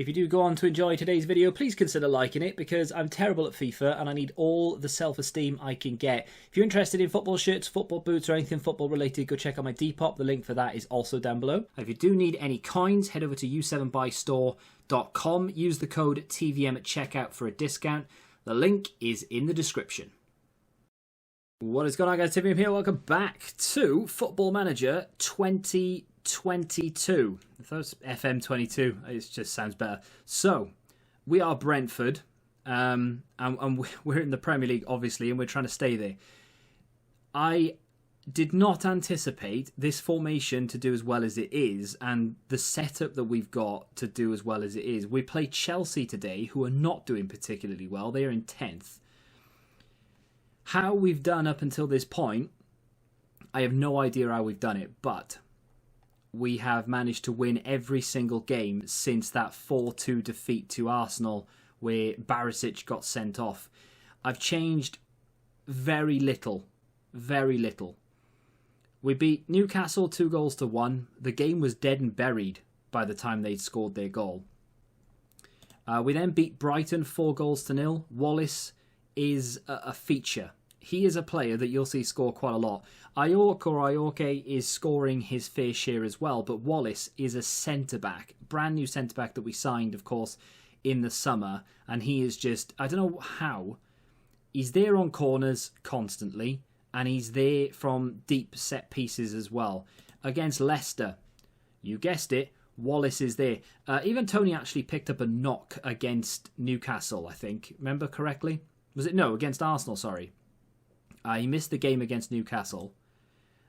If you do go on to enjoy today's video, please consider liking it because I'm terrible at FIFA and I need all the self-esteem I can get. If you're interested in football shirts, football boots or anything football related, go check out my Depop. The link for that is also down below. If you do need any coins, head over to u7buystore.com. Use the code TVM at checkout for a discount. The link is in the description. What is going on, guys? TVM here. Welcome back to Football Manager 2022. I thought it was FM22. It just sounds better. So, we are Brentford, and we're in the Premier League, obviously, and we're trying to stay there. I did not anticipate this formation to do as well as it is, and the setup that we've got to do as well as it is. We play Chelsea today, who are not doing particularly well. They are in 10th. How we've done up until this point, I have no idea how we've done it, but we have managed to win every single game since that 4-2 defeat to Arsenal where Barisic got sent off. I've changed very little. Very little. We beat Newcastle 2-1. The game was dead and buried by the time they'd scored their goal. We then beat Brighton 4-0. Wallace is a feature. He is a player that you'll see score quite a lot. Iorke is scoring his fair share as well, but Wallace is a centre-back. Brand new centre-back that we signed, of course, in the summer. And he is just, I don't know how, he's there on corners constantly. And he's there from deep set pieces as well. Against Leicester, you guessed it, Wallace is there. Even Tony actually picked up a knock against Newcastle, I think. Remember correctly? Was it? No, against Arsenal, sorry. He missed the game against Newcastle.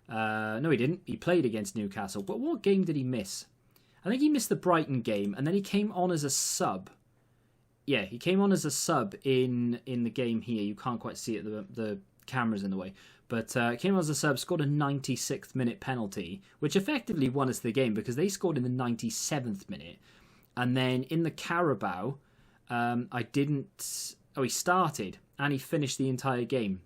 No, he didn't. He played against Newcastle. But what game did he miss? I think he missed the Brighton game, and then he came on as a sub. Yeah, he came on as a sub in the game here. You can't quite see it. The camera's in the way. But came on as a sub, scored a 96th minute penalty, which effectively won us the game because they scored in the 97th minute. And then in the Carabao, he started and he finished the entire game.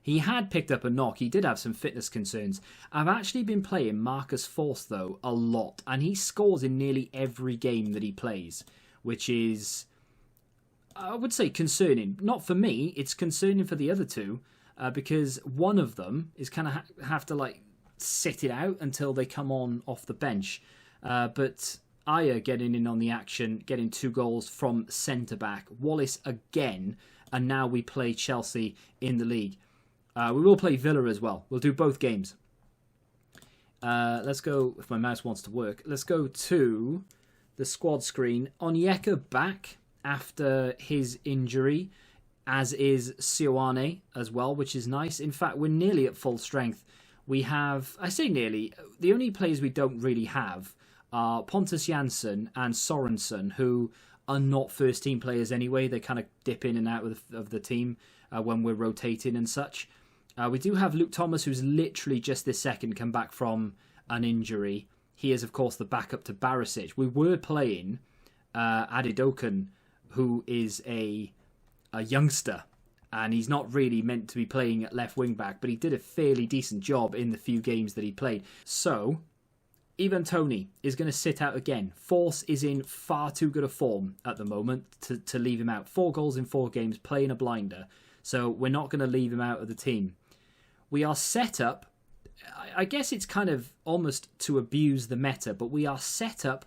He had picked up a knock. He did have some fitness concerns. I've actually been playing Marcus Force, though, a lot. And he scores in nearly every game that he plays, which is, I would say, concerning. Not for me. It's concerning for the other two, because one of them is kind of have to, like, sit it out until they come on off the bench. But Aya getting in on the action, getting 2 goals from centre-back. Wallace again. And now we play Chelsea in the league. We will play Villa as well. We'll do both games. Let's go, if my mouse wants to work, let's go to the squad screen. Onyeka back after his injury, as is Sioane as well, which is nice. In fact, we're nearly at full strength. We have, I say nearly, the only players we don't really have are Pontus Jansson and Sorensen, who are not first team players anyway. They kind of dip in and out of the team when we're rotating and such. We do have Luke Thomas, who's literally just this second come back from an injury. He is, of course, the backup to Barisic. We were playing Adedokan, who is a youngster, and he's not really meant to be playing at left wing back, but he did a fairly decent job in the few games that he played. So, even Tony is going to sit out again. Force is in far too good a form at the moment to leave him out. 4 goals in 4 games, playing a blinder. So we're not going to leave him out of the team. We are set up, I guess it's kind of almost to abuse the meta, but we are set up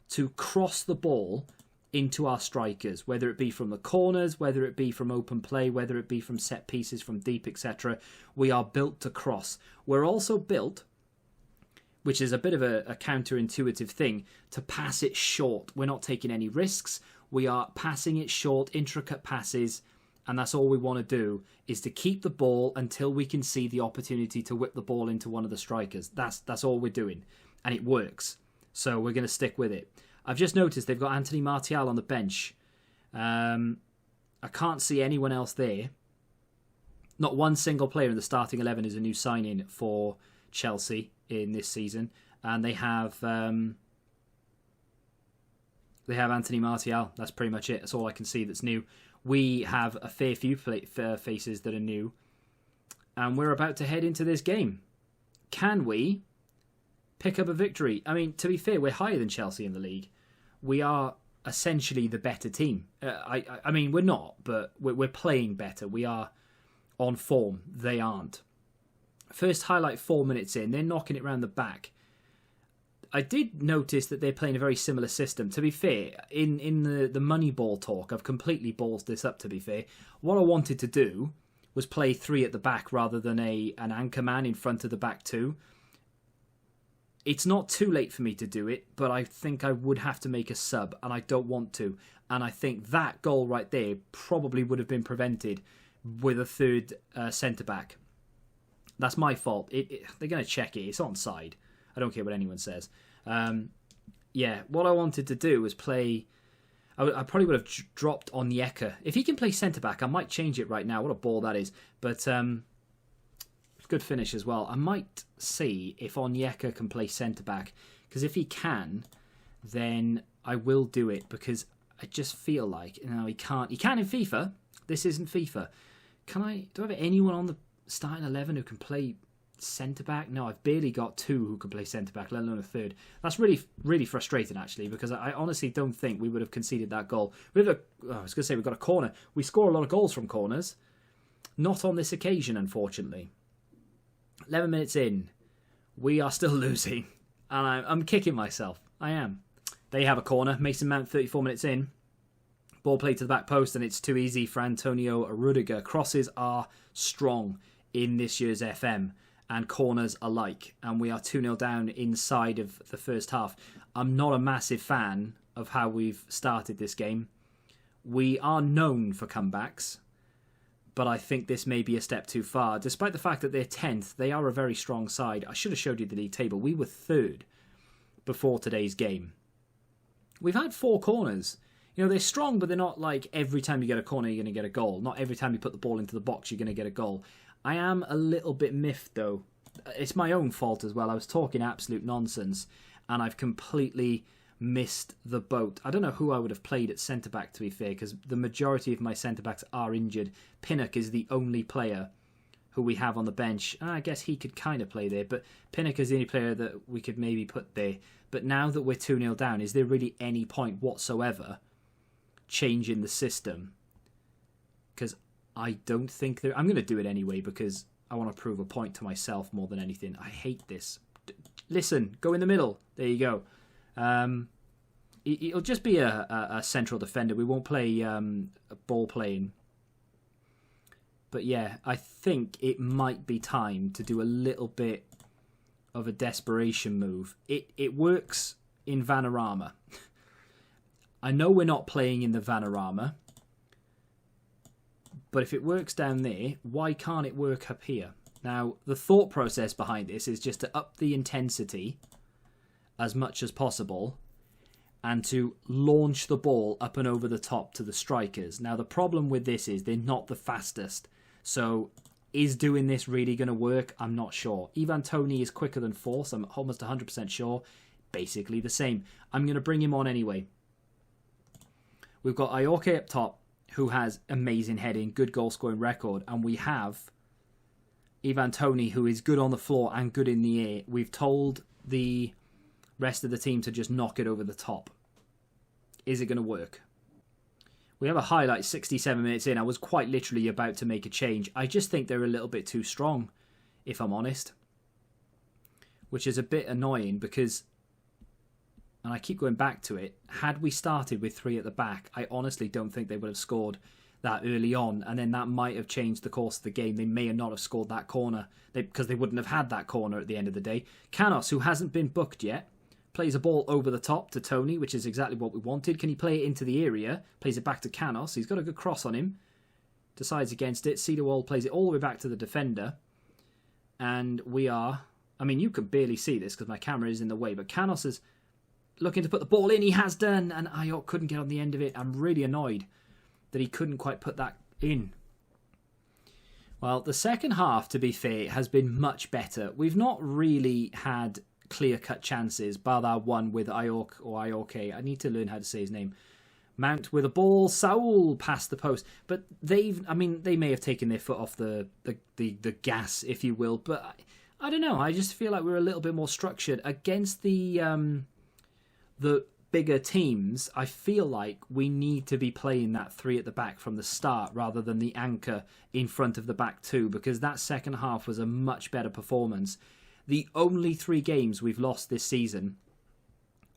to cross the ball into our strikers, whether it be from the corners, whether it be from open play, whether it be from set pieces, from deep, etc. We are built to cross. We're also built, which is a bit of a counterintuitive thing, to pass it short. We're not taking any risks. We are passing it short, intricate passes, and that's all we want to do, is to keep the ball until we can see the opportunity to whip the ball into one of the strikers. That's all we're doing, and it works. So we're going to stick with it. I've just noticed they've got Anthony Martial on the bench. I can't see anyone else there. Not one single player in the starting 11 is a new signing for Chelsea in this season, and they have Anthony Martial. That's pretty much it. That's all I can see that's new. We have a fair few faces that are new, and we're about to head into this game. Can we pick up a victory? I mean, to be fair, we're higher than Chelsea in the league. we are essentially the better team. I mean, we're not, but we're playing better. We are on form. They aren't. First highlight 4 minutes in, they're knocking it round the back. I did notice that they're playing a very similar system. To be fair, in the Moneyball talk, I've completely ballsed this up, to be fair. What I wanted to do was play 3 at the back rather than an anchor man in front of the back 2. It's not too late for me to do it, but I think I would have to make a sub, and I don't want to. And I think that goal right there probably would have been prevented with a third centre-back. That's my fault. They're going to check it. It's onside. I don't care what anyone says. Yeah, what I wanted to do was play... I probably would have dropped Onyeka. If he can play centre-back, I might change it right now. What a ball that is. But... good finish as well. I might see if Onyeka can play centre-back, because if he can, then I will do it, because I just feel like, he can't. He can in FIFA. This isn't FIFA. Do I have anyone on the starting 11 who can play centre-back? No, I've barely got 2 who can play centre-back, let alone a third. That's really, really frustrating, actually, because I honestly don't think we would have conceded that goal. I was going to say we've got a corner. We score a lot of goals from corners. Not on this occasion, unfortunately. 11 minutes in, we are still losing, and I'm kicking myself. I am. They have a corner. Mason Mount, 34 minutes in. Ball played to the back post, and it's too easy for Antonio Rudiger. Crosses are strong in this year's FM, and corners alike, and we are 2-0 down inside of the first half. I'm not a massive fan of how we've started this game. We are known for comebacks, but I think this may be a step too far. Despite the fact that they're 10th, they are a very strong side. I should have showed you the league table. We were 3rd before today's game. We've had 4 corners. They're strong, but they're not like every time you get a corner, you're going to get a goal. Not every time you put the ball into the box, you're going to get a goal. I am a little bit miffed, though. It's my own fault as well. I was talking absolute nonsense, and I've completely missed the boat. I don't know who I would have played at centre-back, to be fair, because the majority of my centre-backs are injured. Pinnock is the only player who we have on the bench. I guess he could kind of play there, but Pinnock is the only player that we could maybe put there. But now that we're 2-0 down, is there really any point whatsoever changing the system? Because I don't think there... I'm going to do it anyway, because I want to prove a point to myself more than anything. I hate this. Listen, go in the middle. There you go. It'll just be a central defender. We won't play ball playing. But yeah, I think it might be time to do a little bit of a desperation move. It works in Vanarama. I know we're not playing in the Vanarama, but if it works down there, why can't it work up here? Now, the thought process behind this is just to up the intensity as much as possible and to launch the ball up and over the top to the strikers. Now, the problem with this is they're not the fastest. So, is doing this really going to work? I'm not sure. Ivan Toney is quicker than Force. I'm almost 100% sure. Basically the same. I'm going to bring him on anyway. We've got Ayorke up top, who has amazing heading, good goal scoring record. And we have Ivan Toney, who is good on the floor and good in the air. We've told the rest of the team to just knock it over the top. Is it going to work? We have a highlight 67 minutes in. I was quite literally about to make a change. I just think they're a little bit too strong, if I'm honest. Which is a bit annoying because, and I keep going back to it, had we started with 3 at the back, I honestly don't think they would have scored that early on, and then that might have changed the course of the game. They may not have scored that corner because they wouldn't have had that corner at the end of the day. Canos, who hasn't been booked yet, plays a ball over the top to Toney, which is exactly what we wanted. Can he play it into the area? Plays it back to Canos. He's got a good cross on him. Decides against it. Cedarwald plays it all the way back to the defender. And we are... I mean, you can barely see this because my camera is in the way, but Canos is looking to put the ball in. He has done, and Ayork couldn't get on the end of it. I'm really annoyed that he couldn't quite put that in. Well, the second half, to be fair, has been much better. We've not really had clear-cut chances, bar that one with Ayork or Ayorke. I need to learn how to say his name. Mount with a ball, Saul past the post. But they may have taken their foot off the gas, if you will. But I don't know. I just feel like we're a little bit more structured against the bigger teams, I feel like we need to be playing that 3 at the back from the start rather than the anchor in front of the back 2, because that second half was a much better performance. The only 3 games we've lost this season,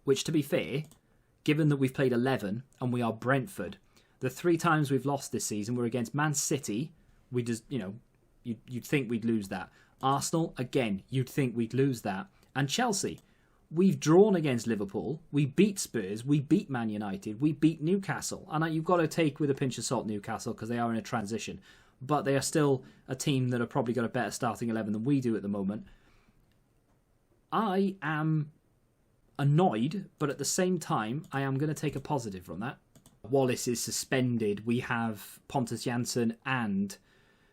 which, to be fair, given that we've played 11 and we are Brentford, the 3 times we've lost this season were against Man City. We just, you'd think we'd lose that. Arsenal, again, you'd think we'd lose that. And Chelsea. We've drawn against Liverpool. We beat Spurs. We beat Man United. We beat Newcastle. And you've got to take with a pinch of salt Newcastle because they are in a transition. But they are still a team that have probably got a better starting 11 than we do at the moment. I am annoyed, but at the same time, I am going to take a positive from that. Wallace is suspended. We have Pontus Jansson and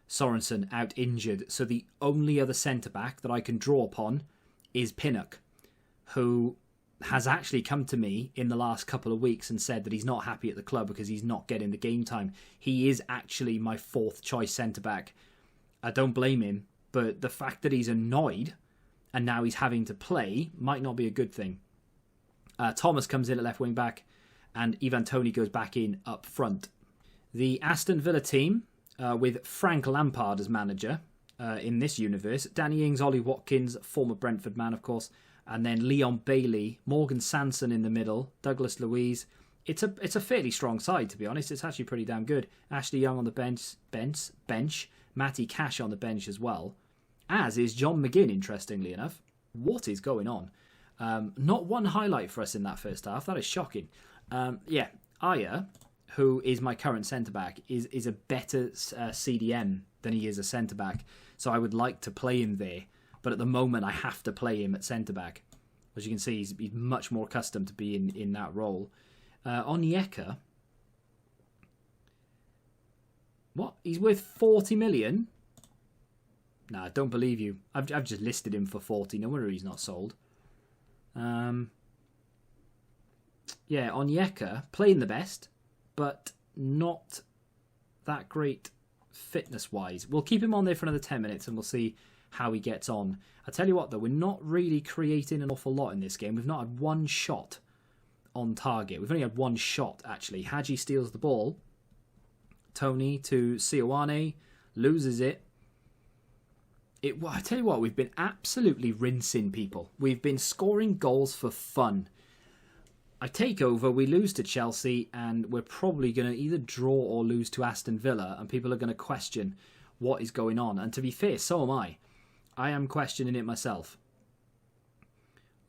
Sorensen out injured. So the only other centre-back that I can draw upon is Pinnock, who has actually come to me in the last couple of weeks and said that he's not happy at the club because he's not getting the game time. He is actually my 4th choice centre-back. I don't blame him, but the fact that he's annoyed and now he's having to play might not be a good thing. Thomas comes in at left wing-back and Ivan Toney goes back in up front. The Aston Villa team, with Frank Lampard as manager in this universe, Danny Ings, Ollie Watkins, former Brentford man, of course, and then Leon Bailey, Morgan Sanson in the middle, Douglas Luiz. It's a fairly strong side, to be honest. It's actually pretty damn good. Ashley Young on the bench, Matty Cash on the bench as well, as is John McGinn, interestingly enough. What is going on? Not one highlight for us in that first half. That is shocking. Aya, who is my current centre-back, is a better CDM than he is a centre-back. So I would like to play him there. But at the moment, I have to play him at centre-back. As you can see, he's much more accustomed to being in that role. Onyeka. What? He's worth 40 million? Nah, I don't believe you. I've just listed him for 40. No wonder he's not sold. Onyeka, playing the best, but not that great fitness-wise. We'll keep him on there for another 10 minutes and we'll see how he gets on. I tell you what, though, we're not really creating an awful lot in this game. We've not had one shot on target. We've only had one shot, actually. Hadji steals the ball. Tony to Sioane, loses it. I tell you what, we've been absolutely rinsing people. We've been scoring goals for fun. I take over, we lose to Chelsea, and we're probably going to either draw or lose to Aston Villa, and people are going to question what is going on. And to be fair, so am I. I am questioning it myself.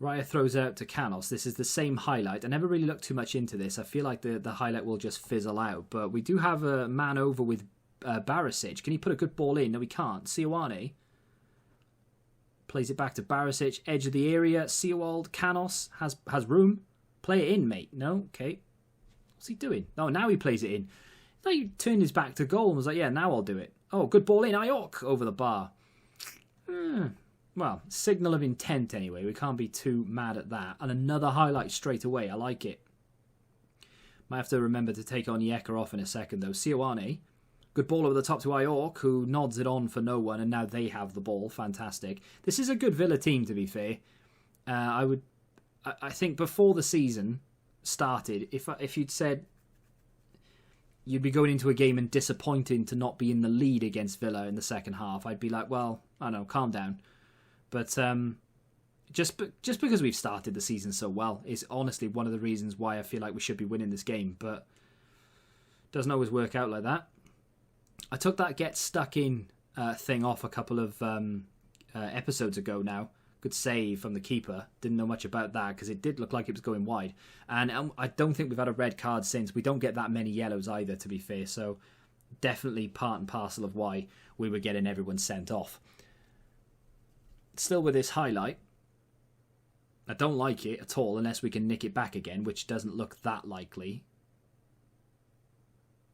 Raya throws out to Canos. This is the same highlight. I never really looked too much into this. I feel like the highlight will just fizzle out. But we do have a man over with Barisic. Can he put a good ball in? No, he can't. Sioane plays it back to Barisic. Edge of the area. Seawald. Canos has room. Play it in, mate. No? Okay. What's he doing? Oh, now he plays it in. No, he turned his back to goal and was like, yeah, now I'll do it. Oh, good ball in. Iork over the bar. Well, signal of intent anyway. We can't be too mad at that. And another highlight straight away. I like it. Might have to remember to take Onyeka off in a second, though. Sioane. Good ball over the top to Iork, who nods it on for no one, and now they have the ball. Fantastic. This is a good Villa team, to be fair. I think before the season started, if you'd said you'd be going into a game and disappointing to not be in the lead against Villa in the second half, I'd be like, well, I don't know, calm down. But just because we've started the season so well is honestly one of the reasons why I feel like we should be winning this game. But it doesn't always work out like that. I took that get stuck in thing off a couple of episodes ago now. Good save from the keeper. Didn't know much about that because it did look like it was going wide. And I don't think we've had a red card since. We don't get that many yellows either, to be fair. So definitely part and parcel of why we were getting everyone sent off. Still with this highlight, I don't like it at all unless we can nick it back again, which doesn't look that likely.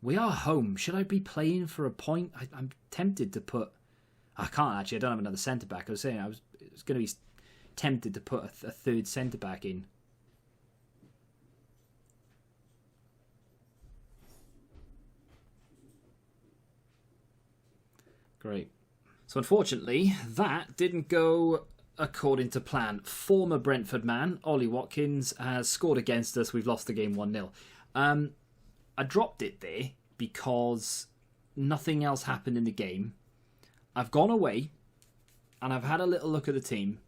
We are home. Should I be playing for a point? I'm tempted to put... I can't actually. I don't have another centre-back. I was saying I was going to be tempted to put a third centre-back in. Great. So unfortunately, that didn't go according to plan. Former Brentford man, Ollie Watkins, has scored against us. We've lost the game 1-0. I dropped it there because nothing else happened in the game. I've gone away and I've had a little look at the team.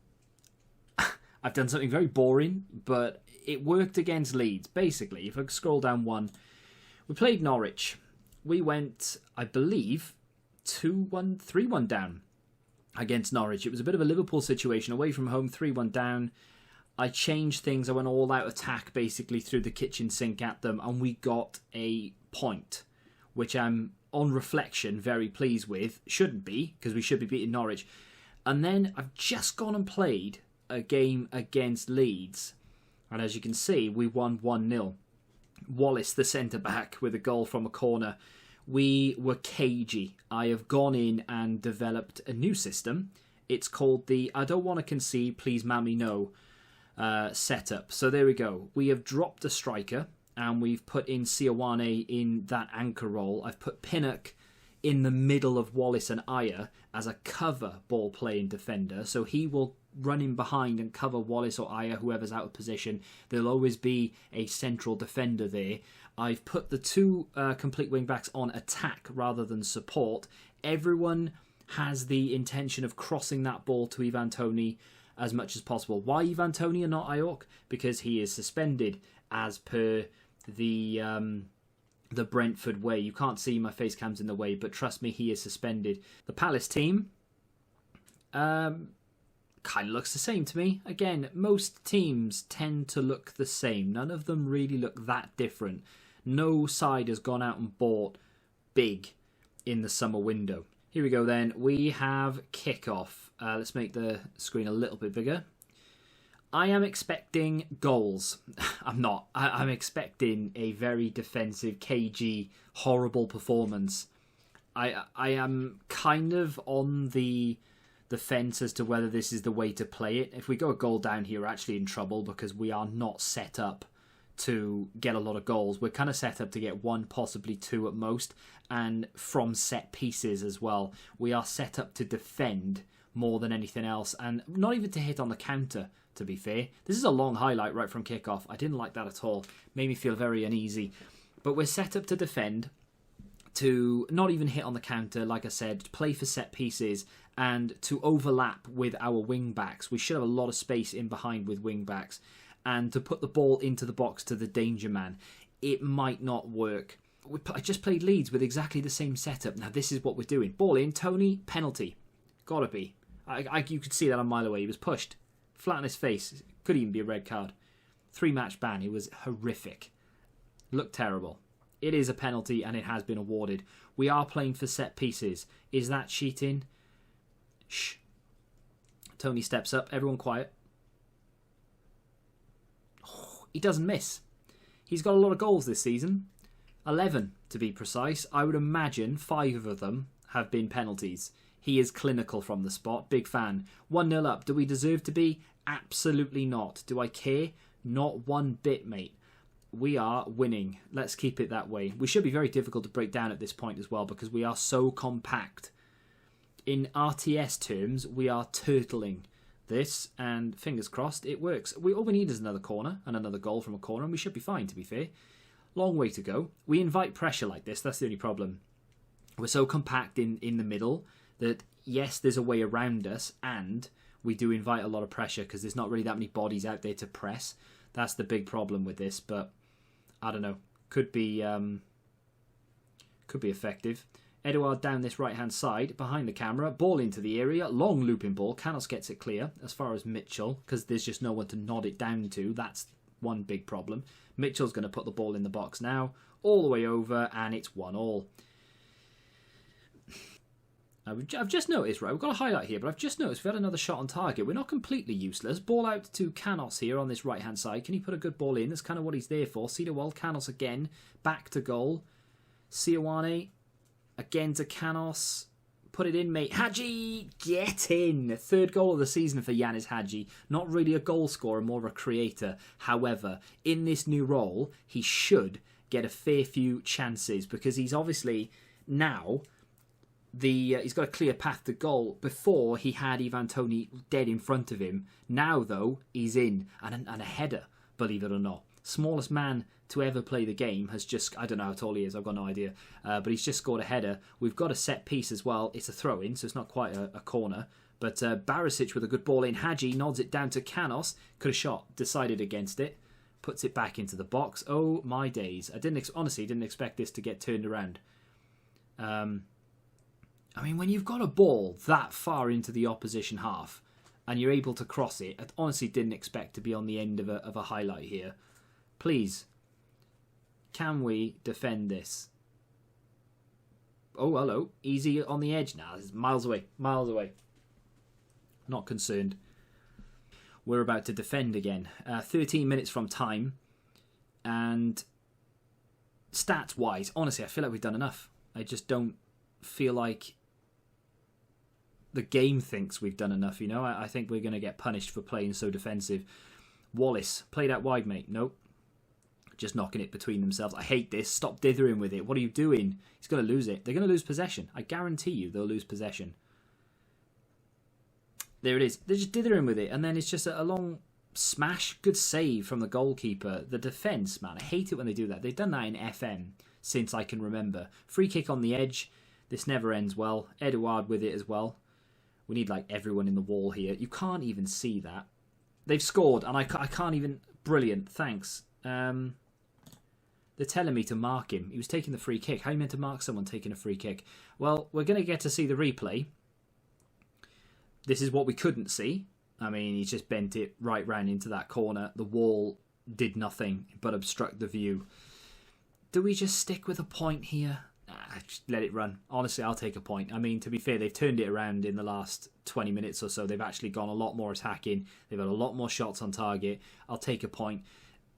I've done something very boring, but it worked against Leeds. Basically, if I scroll down one, we played Norwich. We went, I believe, 2-1, 3-1 down against Norwich. It was a bit of a Liverpool situation, away from home, 3-1 down. I changed things. I went all out attack, basically, through the kitchen sink at them, and we got a point, which I'm, on reflection, very pleased with. Shouldn't be, because we should be beating Norwich. And then I've just gone and played a game against Leeds, and as you can see, we won 1-0. Wallace, the centre-back, with a goal from a corner. We were cagey. I have gone in and developed a new system. It's called the I don't want to concede, please mammy no setup. So there we go. We have dropped a striker and we've put in Sioane in that anchor role. I've put Pinnock in the middle of Wallace and Aya as a cover ball playing defender. So he will run in behind and cover Wallace or Aya, whoever's out of position. There'll always be a central defender there. I've put the two complete wing-backs on attack rather than support. Everyone has the intention of crossing that ball to Ivan Toney as much as possible. Why Ivan Toney and not Iork? Because he is suspended as per the Brentford way. You can't see, my face cam's in the way, but trust me, he is suspended. The Palace team kind of looks the same to me. Again, most teams tend to look the same. None of them really look that different. No side has gone out and bought big in the summer window. Here we go then. We have kickoff. Let's make the screen a little bit bigger. I am expecting goals. I'm not. I'm expecting a very defensive, cagey, horrible performance. I am kind of on the fence as to whether this is the way to play it. If we go a goal down here, we're actually in trouble because we are not set up to get a lot of goals. We're kind of set up to get one, possibly two at most, and from set pieces as well. We are set up to defend more than anything else, and not even to hit on the counter, to be fair. This is a long highlight right from kickoff. I didn't like that at all. Made me feel very uneasy. But we're set up to defend, to not even hit on the counter, like I said, play for set pieces, and to overlap with our wing backs. We should have a lot of space in behind with wing backs, and to put the ball into the box to the danger man. It might not work. I just played Leeds with exactly the same setup. Now this is what we're doing. Ball in, Toney, penalty. Gotta be. You could see that a mile away. He was pushed. Flat on his face. Could even be a red card. 3-match ban. It was horrific. Looked terrible. It is a penalty and it has been awarded. We are playing for set pieces. Is that cheating? Shh. Toney steps up. Everyone quiet. Oh, he doesn't miss. He's got a lot of goals this season. 11 to be precise. I would imagine 5 of them have been penalties. He is clinical from the spot. Big fan. 1-0 up. Do we deserve to be? Absolutely not. Do I care? Not one bit, mate. We are winning. Let's keep it that way. We should be very difficult to break down at this point as well because we are so compact. In RTS terms, we are turtling this, and fingers crossed it works. All we need is another corner and another goal from a corner, and we should be fine, to be fair. Long way to go. We invite pressure like this. That's the only problem. We're so compact in the middle that, yes, there's a way around us, and we do invite a lot of pressure because there's not really that many bodies out there to press. That's the big problem with this, but I don't know. Could be effective. Edouard down this right-hand side, behind the camera, ball into the area, long looping ball. Canos gets it clear as far as Mitchell, because there's just no one to nod it down to. That's one big problem. Mitchell's going to put the ball in the box now, all the way over, and it's 1-1. I've just noticed, right, we've got a highlight here, but I've just noticed we've had another shot on target. We're not completely useless. Ball out to Canos here on this right-hand side. Can he put a good ball in? That's kind of what he's there for. Cedarwald, Canos again, back to goal. Sioane, again to Canos. Put it in, mate. Hadji, get in. 3rd goal of the season for Yanis Hadji. Not really a goal scorer, more of a creator. However, in this new role, he should get a fair few chances because he's obviously now he's got a clear path to goal. Before, he had Ivan Toney dead in front of him. Now, though, he's in. And a header, believe it or not. Smallest man to ever play the game has just... I don't know how tall he is. I've got no idea. But he's just scored a header. We've got a set piece as well. It's a throw-in, so it's not quite a corner. But Barisic with a good ball in. Hadji nods it down to Canos. Could have shot. Decided against it. Puts it back into the box. Oh, my days. I honestly didn't expect this to get turned around. I mean, when you've got a ball that far into the opposition half and you're able to cross it, I honestly didn't expect to be on the end of a highlight here. Please, can we defend this? Oh, hello. Easy on the edge now. It's miles away. Miles away. Not concerned. We're about to defend again. 13 minutes from time. And stats-wise, honestly, I feel like we've done enough. I just don't feel like the game thinks we've done enough, you know. I think we're going to get punished for playing so defensive. Wallace, played out wide, mate. Nope. Just knocking it between themselves. I hate this. Stop dithering with it. What are you doing? He's going to lose it. They're going to lose possession. I guarantee you they'll lose possession. There it is. They're just dithering with it. And then it's just a long smash. Good save from the goalkeeper. The defence, man. I hate it when they do that. They've done that in FM since I can remember. Free kick on the edge. This never ends well. Edouard with it as well. We need like everyone in the wall here. You can't even see that. They've scored and I can't even... Brilliant. Thanks. They're telling me to mark him. He was taking the free kick. How are you meant to mark someone taking a free kick? Well, we're going to get to see the replay. This is what we couldn't see. I mean, he's just bent it right round into that corner. The wall did nothing but obstruct the view. Do we just stick with a point here? Just let it run. Honestly, I'll take a point. I mean, to be fair, they've turned it around in the last 20 minutes or so. They've actually gone a lot more attacking. They've had a lot more shots on target. I'll take a point.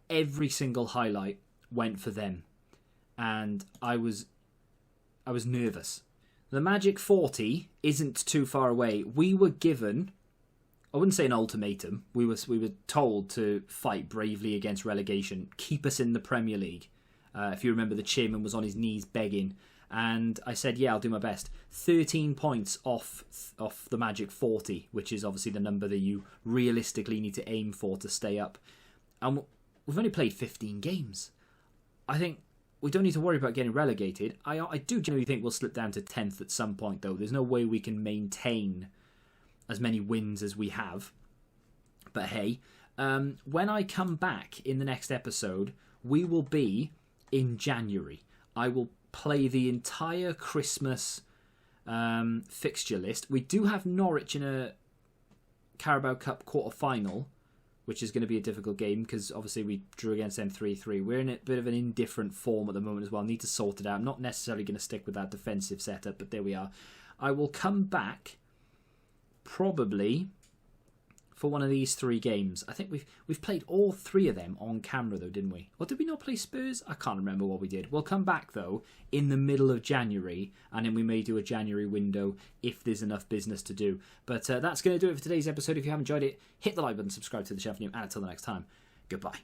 Every single highlight went for them. And I was nervous. The Magic 40 isn't too far away. We were given, I wouldn't say an ultimatum. We were told to fight bravely against relegation. Keep us in the Premier League. If you remember, the chairman was on his knees begging. And I said, yeah, I'll do my best. 13 points off the Magic 40, which is obviously the number that you realistically need to aim for to stay up. And we've only played 15 games. I think we don't need to worry about getting relegated. I do genuinely think we'll slip down to 10th at some point, though. There's no way we can maintain as many wins as we have. But hey, when I come back in the next episode, we will be in January. I will play the entire Christmas fixture list. We do have Norwich in a Carabao Cup quarter-final, which is going to be a difficult game because obviously we drew against them 3-3. We're in a bit of an indifferent form at the moment as well. Need to sort it out. I'm not necessarily going to stick with that defensive setup, but there we are. I will come back probably for one of these 3 games. I think we've played all 3 of them on camera though, didn't we? Or did we not play Spurs? I can't remember what we did. We'll come back though in the middle of January, and then we may do a January window if there's enough business to do. But that's going to do it for today's episode. If you have enjoyed it, hit the like button, subscribe to the channel, and until the next time, goodbye.